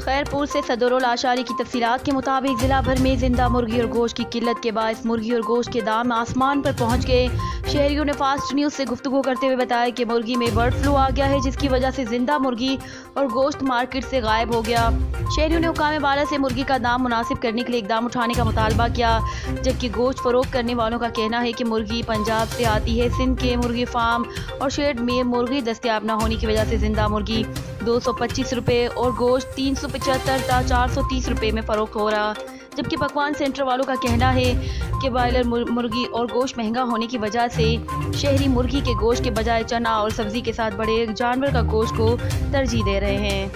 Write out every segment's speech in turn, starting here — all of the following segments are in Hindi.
खैरपुर से सदरुल आशारी की तफसीलात के मुताबिक जिला भर में जिंदा मुर्गी और गोश्त की किल्लत के बायस मुर्गी और गोश्त के दाम आसमान पर पहुंच गए। शहरियों ने फास्ट न्यूज़ से गुफ्तगू करते हुए बताया कि मुर्गी में बर्ड फ्लू आ गया है, जिसकी वजह से जिंदा मुर्गी और गोश्त मार्केट से गायब हो गया। शहरियों ने हुकाम बाला से मुर्गी का दाम मुनासिब करने के लिए इकदाम उठाने का मुतालबा किया, जबकि गोश्त फरोख्त करने वालों का कहना है कि मुर्गी पंजाब से आती है। सिंध के मुर्गी फार्म और शेड में मुर्गी दस्तियाब न होने की वजह से जिंदा मुर्गी 225 रुपये और गोश्त 375 था 430 रुपये में फ़रोख्त हो रहा, जबकि पकवान सेंटर वालों का कहना है कि बॉयलर मुर्गी और गोश्त महंगा होने की वजह से शहरी मुर्गी के गोश्त के बजाय चना और सब्ज़ी के साथ बड़े जानवर का गोश्त को तरजीह दे रहे हैं।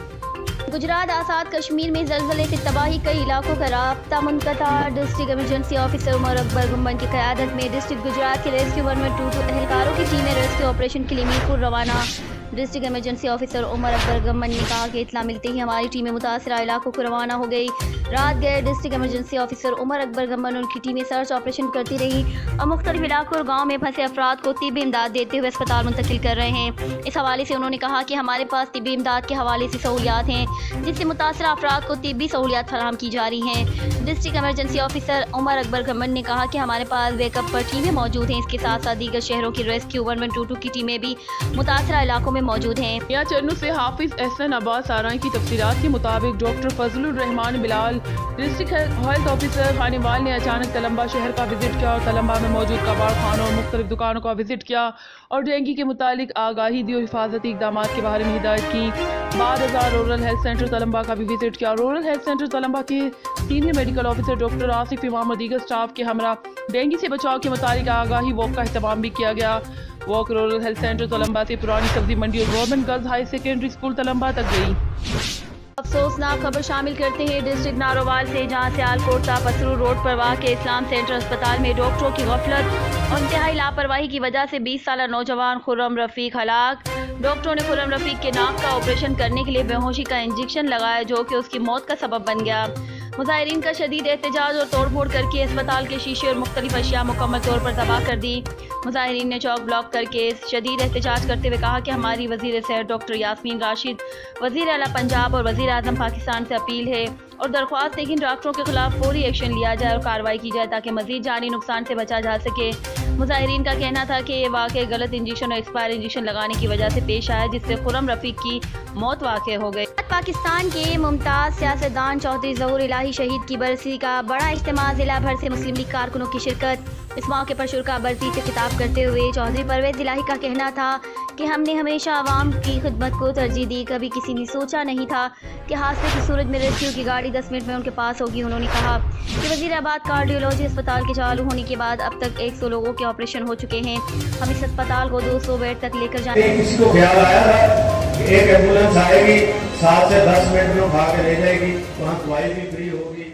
गुजरात आज़ाद कश्मीर में ज़लज़ले से तबाही, कई इलाकों का राब्ता मुनक़ता। District emergency officer Umar Akbar Gumman की क़यादत में डिस्ट्रिक्ट गुजरात के रेस्क्यू 112 एहलकारों की टीमें रेस्क्यू ऑपरेशन के लिए मीरपुर रवाना। District emergency officer Umar Akbar Gumman ने कहा कि इत्तला मिलते ही हमारी टीमें मुतासरा इलाकों को रवाना हो गई। रात गए district emergency officer Umar Akbar Gumman और उनकी टीमें सर्च ऑपरेशन करती रही और मुख्तलिफ इलाकों और गाँव में फंसे अफराद को तिब्बी इमदाद देते हुए अस्पताल मुंतकिल कर रहे हैं। इस हवाले से उन्होंने कहा कि हमारे पास तिब्बी इमदाद के हवाले से सहूलियात हैं, जिससे मुतासरा अफराद को तिब्बी सहूलियात फराहम की जा रही हैं। District emergency officer Umar Akbar Gumman ने कहा कि हमारे पास बैकअप पर टीमें मौजूद हैं। इसके साथ साथ दीगर शहरों की रेस्क्यू 1122 की टीमें भी मुतासरा इलाकों में मौजूद हैं। चन्नू से हाफिज एहसन अब्बास आराई की तफसीलात के मुताबिक doctor Fazlur Rehman Bilal district health officer Khanewal ने अचानक तलम्बा शहर का विजिट किया और तलम्बा में मौजूद कबाड़ खानों और मुख्तलिफ दुकानों का विजिट किया और डेंगू के मुतालिक आगाही दी और हिफाजती इकदाम के बारे में हिदायत की। बाद रूरल हेल्थ सेंटर तलम्बा का भी विजिट किया। रूरल हेल्थ सेंटर तलम्बा के senior medical officer doctor Asif इमाम और दीगर स्टाफ के हमरा डेंगू से बचाव के मुतालिक आगाही वॉक का अहतमाम भी किया गया। Walk rural health centre Tulamba से पुरानी सब्जी मंडी और government girls high secondary school Tulamba तक गई। अफसोसनाक खबर शामिल करते हैं डिस्ट्रिक्ट नारोवाल से, जहां सियालकोट सा पसरू रोड पर वाक़ इस्लाम सेंटर अस्पताल में डॉक्टरों की गफलत और इंतहाई लापरवाही की वजह से 20 साला नौजवान खुर्रम रफ़ीक हलाक। डॉक्टरों ने खुर्रम रफ़ीक के नाक का ऑपरेशन करने के लिए बेहोशी का इंजेक्शन लगाया, जो कि उसकी मौत का सबब बन गया। मुजाहिरीन का शदीद एहतजाज और तोड़फोड़ करके अस्पताल के शीशे और मुख्तलिफ अशिया मुकम्मल तौर पर तबाह कर दी। मुजाहिरीन ने चौक ब्लॉक करके शदीद एहतजाज करते हुए कहा कि हमारी वज़ीर सेहत डॉक्टर यास्मीन राशिद, वज़ीर आला पंजाब और वज़ीर आज़म पाकिस्तान से अपील है और दरख्वास्त है कि इन डॉक्टरों के खिलाफ फौरी एक्शन लिया जाए और कार्रवाई की जाए ताकि मज़ीद जानी नुकसान से बचा जा सके। मुजाहिरीन का कहना था कि ये वाक़ गलत इंजेक्शन और एक्सपायर इंजेक्शन लगाने की वजह से पेश आया, जिससे खुर्रम रफ़ीक की मौत वाक़ हो गई। पाकिस्तान के मुमताज़ सियासतदान चौधरी ज़हूर इलाही शहीद की बरसी का बड़ा इज्तिमा, जिला भर से मुस्लिम लीग कारकुनों की शिरकत। इस मौके पर शुरा बरसी से खिताब करते हुए चौधरी परवेज़ इलाही का कहना था कि हमने हमेशा आवाम की खिदमत को तरजीह दी, कभी किसी ने सोचा नहीं था कि हादसे की सूरत में रेस्क्यू की गाड़ी 10 मिनट में उनके पास होगी। उन्होंने कहा कि वज़ीराबाद कार्डियोलॉजी अस्पताल के चालू होने के बाद अब तक 100 लोगों के ऑपरेशन हो चुके हैं। हम इस अस्पताल को 200 बेड तक लेकर जाने किसी को ख्याल आया था कि एक एम्बुलेंस आएगी 7 से 10 मिनट में उठा के ले जाएगी, वहाँ दवाई भी फ्री होगी।